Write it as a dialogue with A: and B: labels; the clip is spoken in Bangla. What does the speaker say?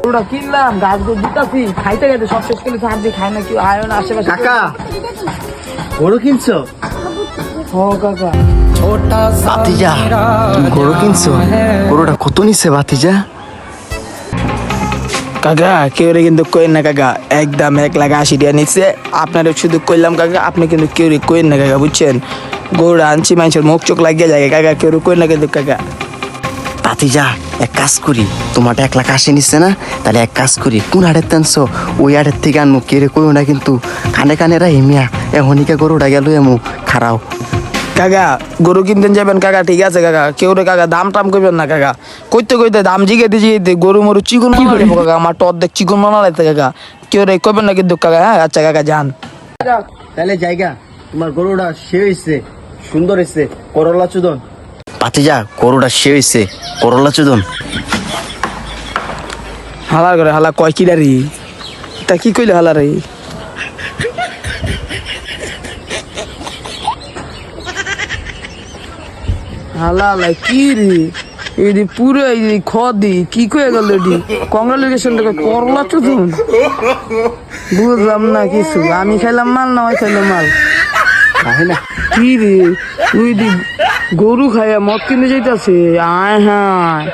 A: ওটা কিনলাম গাছ গো দিতাছি খাইতে গেছে সব শেষ করে সাহায্য খায় না কেউ আয় না আশেপাশে
B: কাকা গরু কিনছো?
A: ও কাকা
B: ভাতিজা তুমি গরু কিনছো? গরুটা কত নিচ্ছে ভাতিজা?
C: কাকা কেউ কিন্তু কইন না কাকা, একদম 1,80,000 নিচ্ছে। আপনারা শুধু কইলাম কাকা, আপনি কিন্তু কেউ কইন না কাকা, বুঝছেন? গরুটা আনছি মানুষের মুখ চোখ লাগিয়ে যায় কাকা, কেউ কইন না কিন্তু কাকা।
B: ভাতিজা এক কাজ করি, তোমারটা 1,80,000 নিচ্ছে না, তাহলে এক কাজ করি, কোন হাটের টানছো ওই হাটের থেকে আনমু, কে রে কইও না কিন্তু। কানে কানে রা হেমিয়া এমনিকে গরুটা গেল এমু খারাও।
C: কাকা গরু কিনতে যাবেন কাকা, ঠিক আছে কাকা, কেউ রে কাকা দাম টাম করবেন না কাকা। কইতে কইতে দাম জিগাইতে গরু মরু চিকন মানা লাগবো কাকা, আমার টর দেখ চিকন মানা লাগতে কাকা, কেউ রে কইবেন না কিন্তু কাকা। হ্যাঁ আচ্ছা কাকা যান।
B: তাহলে জায়গা তোমার গরুটা সে হয়েছে, সুন্দর হয়েছে, করলা চুদন। ভাতিজা গরুটা সে হয়েছে, করলা চুদন।
C: হালার করে হালা কয় কিডারি তা কি কইলে হালারে?
A: হালা লাই কি রে এদি পুরো এই খদি কি কয়ে গেল এডি কংগ্রাচুলেশন দেখো করলা চুদুন বুঝলাম না কিছু আমি খাইলাম মাল না ওই খাইলাম মাল
B: না
A: কি রে তুই দি গরু খাইয়া মদ কিনে যাইতাছে আয় হায়